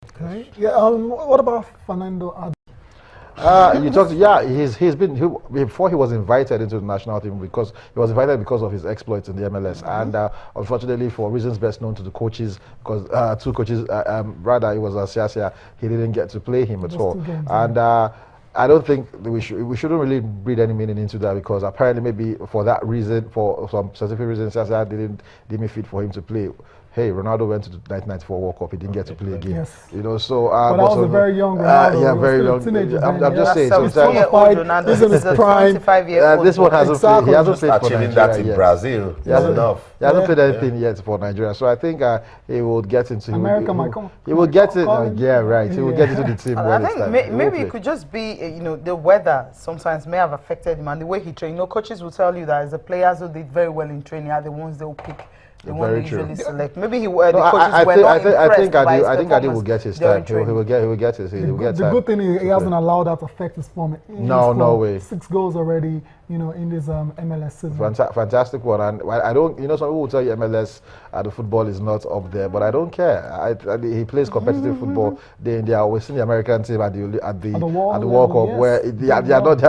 Okay. Yeah. What about Fernando Adi? You talked. Yeah, he's been before he was invited into the national team because he was invited because of his exploits in the MLS, and unfortunately for reasons best known to the coaches, because two coaches, rather it was Siasia, he didn't get to play him at Just all, 2 games, and. I don't think that we shouldn't really read any meaning into that because apparently maybe for that reason, for some specific reason, Siasia didn't deem it fit for him to play. Hey, Ronaldo went to the 1994 World Cup. He didn't get to play again. Yes. You know, so but that was a very young Ronaldo. yeah, He was very still a young. teenager I'm then, just yeah. saying. He's Sometimes qualified. He's in his prime. 25-year-old. this one hasn't played. He hasn't played for Achieving Nigeria that in yet. Brazil He hasn't, enough. he hasn't played anything yet for Nigeria. So I think he will get into. America might come. He will get it. Call him. Yeah, right. He will get into the team. I when it's think time. maybe He will it could just be, the weather sometimes may have affected him and the way he trained. Coaches will tell you that as the players who did very well in training are the ones they will pick. The one they usually select. Maybe the coaches were not impressed by his I think Adi will get his time. He will get his. He will get time. The good thing is he hasn't allowed that to affect his form. No way. 6 goals already, in this MLS season. Fantastic one, and I don't. Some people will tell you MLS, the football is not up there, but I don't care. He plays competitive football. They are always in the American team at the World Cup, where they are not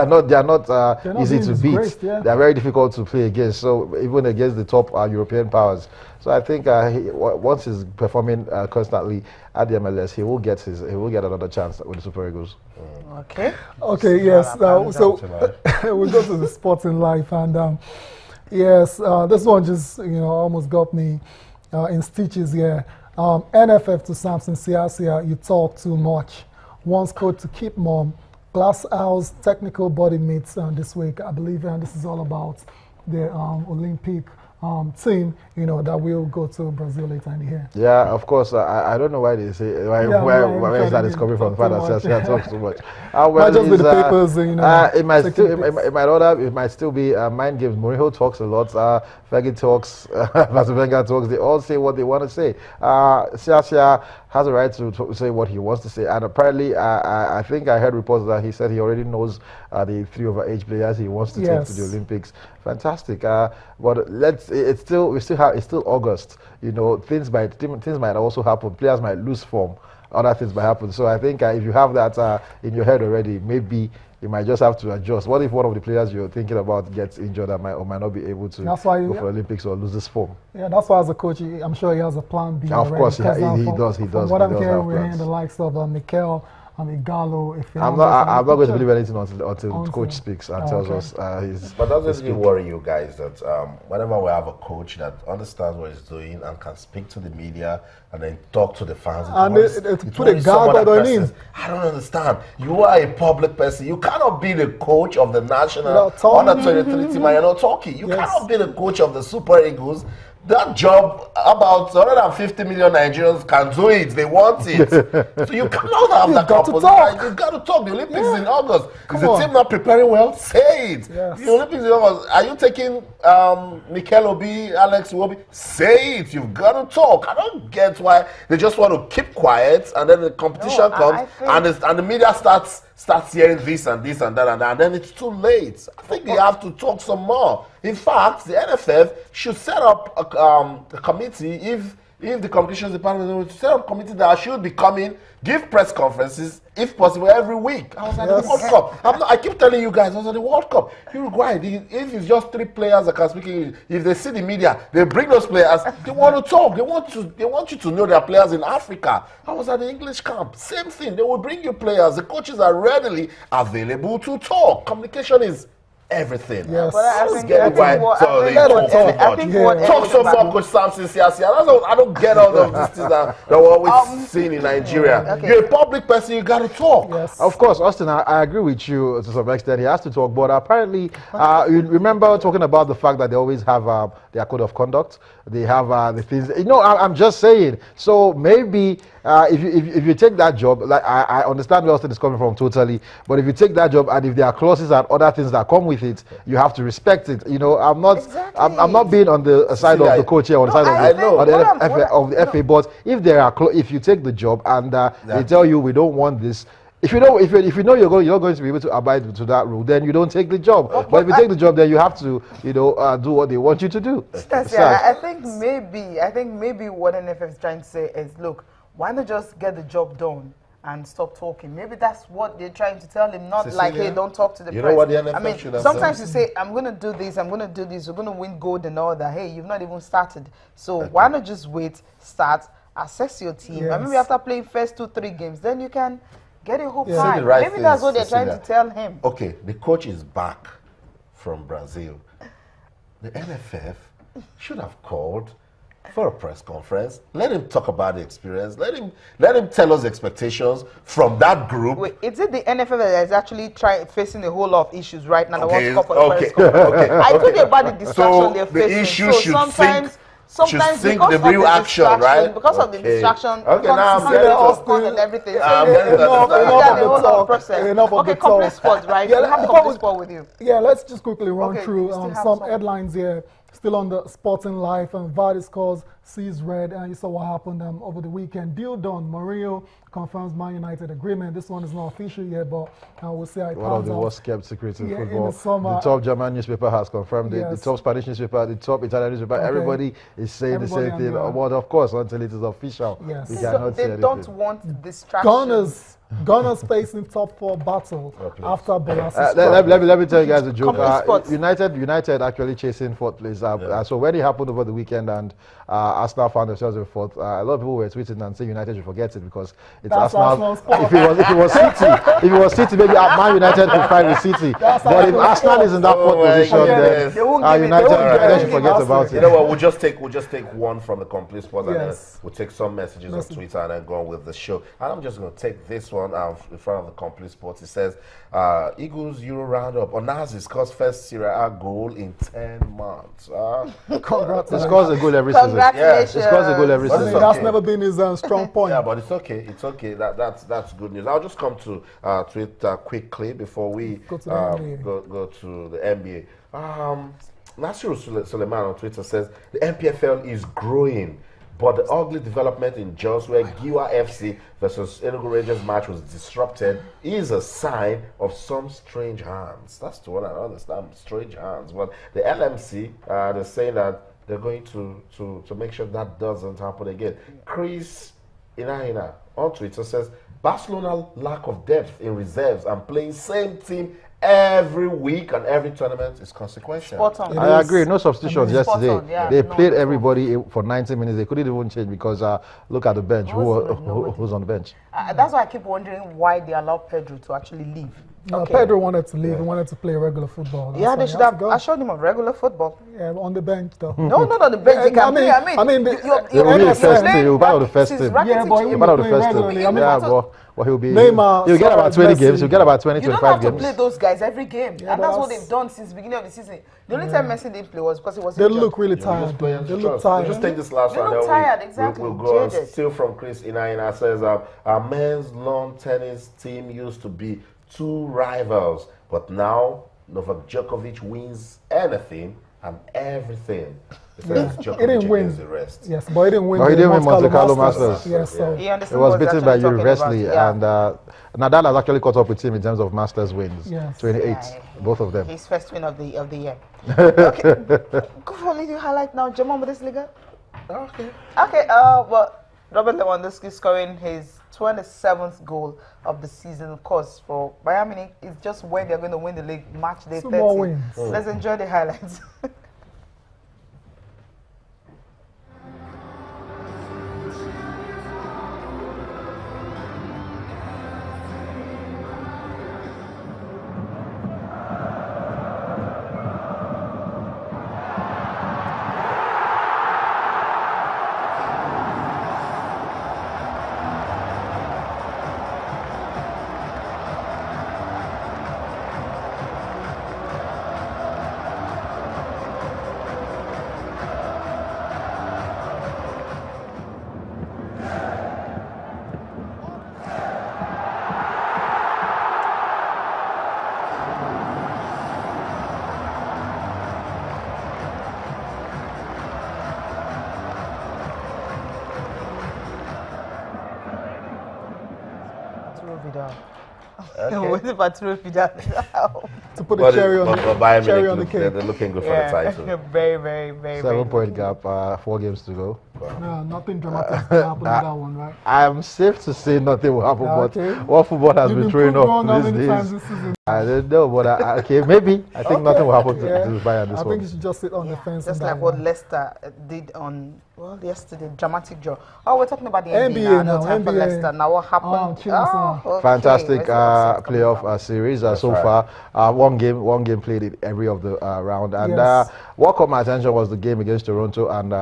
easy to beat. Great, yeah. They are very difficult to play against. So even against the top European powers. So I think once he's performing constantly at the MLS, he will get another chance with the Super Eagles. Okay. Okay. Yes. So we go to the sporting life, and yes, this one just almost got me in stitches here. NFF to Samson Siasia, you talk too much. Wants coach to keep mum. Glass House technical body meets this week, I believe, and this is all about the Olympic team, that will go to Brazil later in the year. Yeah, of course. I don't know why they say where that is coming from. Father says talks too much. Might just be the papers, it might still be mind games. Mourinho talks a lot. Fergie talks. Wenger talks. They all say what they want to say. Siasia has a right to say what he wants to say, and apparently, I think I heard reports that he said he already knows the 3 over-age players he wants to take to the Olympics. Fantastic. But it's still August. Things might also happen. Players might lose form. Other things might happen. So I think if you have that in your head already, maybe you might just have to adjust. What if one of the players you're thinking about gets injured and might not be able to go for Olympics or loses form? Yeah, that's why as a coach, I'm sure he has a plan B. Of course, he does. From what I'm hearing, we're hearing the likes of Mikel, Igalo. I'm not going to believe anything until the coach speaks and tells us. But doesn't it worry you guys that whenever we have a coach that understands what he's doing and can speak to the media and then talk to the fans, put a goggle on him. I don't understand. You are a public person. You cannot be the coach of the national under 23 team and you're not talking. You cannot be the coach of the Super Eagles. That job, about 150 million Nigerians can do it. They want it. So you cannot have that composition. You've got to talk. The Olympics is in August. Is the team not preparing well? Say it. Yes. The Olympics is in August. Are you taking Mikel Obi, Alex Iwobi? Say it. You've got to talk. I don't get why they just want to keep quiet and then the competition comes and the media starts hearing this and this and that and then it's too late. I think they have to talk some more. In fact, the NFF should set up a committee if the competitions department will set up a committee that should be coming, give press conferences, if possible, every week. I was at the World Cup. I keep telling you guys, I was at the World Cup. Uruguay, if it's just 3 players that can speak English, if they see the media, they bring those players, they want to talk. They want you to know there are players in Africa. I was at the English camp. Same thing. They will bring you players. The coaches are readily available to talk. Communication is everything. Yes. But I think talk some more, Coach Samson Siasia. I don't get all of these things that we're always seeing in Nigeria. You're a public person, you got to talk. Yes. Of course, Austin, I agree with you to some extent. He has to talk, but apparently, you remember talking about the fact that they always have their code of conduct. They have the things. I'm just saying. So maybe if you take that job, like I understand where Austin is coming from totally, but if you take that job and if there are clauses and other things that come with it, you have to respect it. I'm not being on the side of the coach here or the side of the FA. But if you take the job and they tell you we don't want this. If you know you're going to be able to abide to that rule, then you don't take the job. But if you take the job, then you have to do what they want you to do. I think maybe what NFF is trying to say is, look, why not just get the job done and stop talking? Maybe that's what they're trying to tell him, not like, hey, don't talk to the press. Know what the NFL should have sometimes you say, I'm going to do this, I'm going to do this, we're going to win gold and all that. Hey, you've not even started. So why not just wait, start, assess your team, and maybe after playing first 2-3 games, then you can get a whole plan. Maybe that's what they're trying to tell him. Okay, the coach is back from Brazil. The NFF should have called for a press conference. Let him talk about the experience. Let him tell us expectations from that group. Wait, is it the NFF that is actually facing a whole lot of issues right now? Okay, I told you about the distraction they're facing. The issue sometimes think the real action, right? Because of the distraction, now I'm getting and everything. Enough of the complete sports, right? Yeah, we have complete sport with you. Yeah, let's just quickly run through some headlines here. Still on the Sporting Life, and Vardy scores, sees red, and you saw what happened over the weekend. Deal done. Mourinho confirms Man United agreement. This one is not official yet, but we'll see how it One of the worst kept secrets in football. The top German newspaper has confirmed it. The top Spanish newspaper, the top Italian newspaper, everybody is saying the same thing. But of course, until it is official, we cannot say anything. They don't want distraction. Gunners facing top 4 battle after Bolasie. Let me tell you guys a joke. United actually chasing 4th place. So when it happened over the weekend and Arsenal found themselves in 4th, a lot of people were tweeting and saying United should forget it because it's Arsenal. If it was City, maybe Man United could fight with City. But if Arsenal is in that 4th position, then United should forget about it. You know what? We'll just take one from the Complete Sports, and then we'll take some messages on Twitter and then go on with the show. And I'm just going to take this one out in front of the Complete Sports. It says, Eagles Euro Roundup. Onazi scores first Serie A goal in 10 months. Congrats. He scores a goal every season. Congratulations. He scores a goal every season. That's never been his strong point. Yeah, but it's okay. It's okay. That's good news. I'll just come to Twitter quickly before we go to the NBA. Nasiru Suleiman on Twitter says, the MPFL is growing. But the ugly development in Jos, where Giwa FC versus Enugu Rangers match was disrupted, is a sign of some strange hands. That's the one I understand, strange hands. But the LMC, they're saying that they're going to make sure that doesn't happen again. Chris Inahina on Twitter says, Barcelona lack of depth in reserves and playing same team every week and every tournament is consequential. I agree. No substitutions yesterday. They played everybody for 90 minutes. They couldn't even change because look at the bench. Who's on the bench? That's why I keep wondering why they allowed Pedro to actually leave. No, Pedro wanted to leave. He wanted to play regular football. They should have assured him of regular football. Yeah, on the bench though. No, not on the bench. They can play. You'll be the first team. You'll be part of the first team. Yeah, but he'll be playing regularly. Well, he'll get about 20 games. He'll get about 20, 25 games. You don't have to play those guys every game. And that's what they've done since the beginning of the season. The only time Messi didn't play was because it was They look really tired. They look tired. Just take this last one. They look tired, exactly. We'll go on. Still from Chris Inaina says, our men's lawn tennis team used to be 2 rivals, but now Novak Djokovic wins anything and everything. He didn't win the rest. Yes, but he didn't win. No, he didn't win Monte Carlo Masters. Yes, so he was beaten by Yuri Vesely, and Nadal has actually caught up with him in terms of Masters wins. Yes. 28, both of them. His first win of the year. Okay, go for a little highlight now. Jamal Bundesliga. Okay. Well, Robert Lewandowski scoring his 27th goal of the season. Of course, for Bayern Munich, it's just when they're going to win the league, match day 30. More wins. Let's enjoy the highlights. To put a cherry on the cake. They're looking good for the title. Very, very, very 7-point gap, 4 games to go. No, nothing dramatic will happen in that one, right? I'm safe to say nothing will happen, but what football has been throwing up these days. I don't know, but okay, maybe. I think nothing will happen to Bayern this one. I think you should just sit on the fence. Just like what Leicester did on, yesterday, dramatic draw. Oh, we're talking about the NBA now. No time for Leicester. Now what happened? Fantastic playoff series so far. One game played in every of the round. And what caught my attention was the game against Toronto and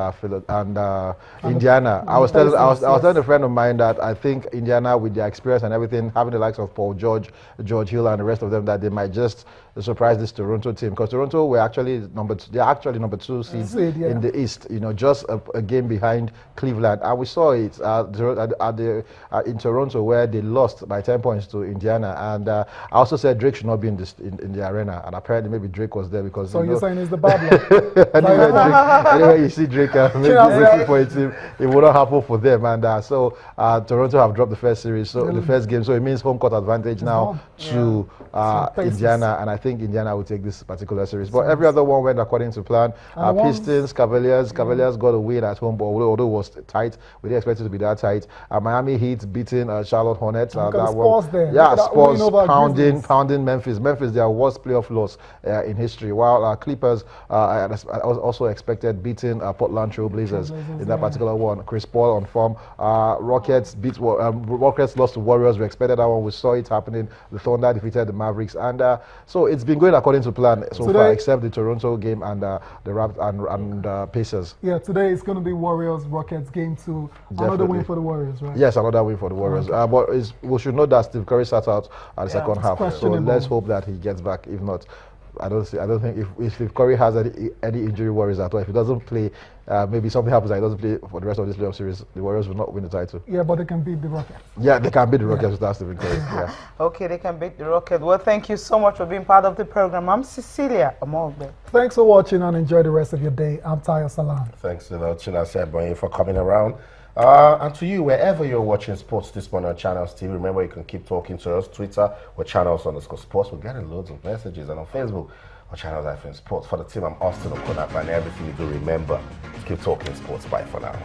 Indiana. I was telling a friend of mine that I think Indiana, with their experience and everything, having the likes of Paul George, George Hill, and the rest of them, that they might just surprise this Toronto team, because Toronto were actually number 2 seeds in the East. You know, just a game behind Cleveland, and we saw it in Toronto, where they lost by 10 points to Indiana. And I also said Drake should not be in the arena, and apparently maybe Drake was there because. So you're saying it's the bad luck? Anyway, you see Drake maybe waiting for a team, it wouldn't happen for them. And so Toronto have dropped the first series, so the first game. So it means home court advantage now to Indiana, and I think Indiana will take this particular series. But every other one went according to plan. Pistons, Cavaliers got a win at home, but although it was tight, we didn't expect it to be that tight. Miami Heat beating Charlotte Hornets. Spurs pounding Memphis. Memphis, their worst playoff loss in history. While Clippers, I also expected beating Portland Trail Blazers in that particular one. Chris Paul on form. Rockets lost to Warriors. We expected that one. We saw it happening. The Thunder defeated the Mavericks, and so it's been going according to plan so far, except the Toronto game and the Pacers. Yeah, today it's going to be Warriors-Rockets game 2. Another win for the Warriors, right? Yes, another win for the Warriors. But we should know that Steve Curry sat out at the second half, so let's hope that he gets back. If not, I don't think if Steve Curry has any injury worries at all, if he doesn't play, maybe something happens and he doesn't play for the rest of this playoff series, the Warriors will not win the title. Yeah, but they can beat the Rockets. Yeah, they can beat the Rockets without Stephen Curry. Yeah. Okay, they can beat the Rockets. Well, thank you so much for being part of the program. I'm Cecilia Omogbe. Thanks for watching and enjoy the rest of your day. I'm Tayo Salam. Thanks a lot, Chinasa Boye, for coming around. And to you, wherever you're watching sports this morning on Channels TV, remember you can keep talking to us. Twitter or Channels_sports. We're getting loads of messages, and on Facebook or Channels-Sports. For the team, I'm Austin Okonapa, and everything you do, remember, keep talking sports. Bye for now.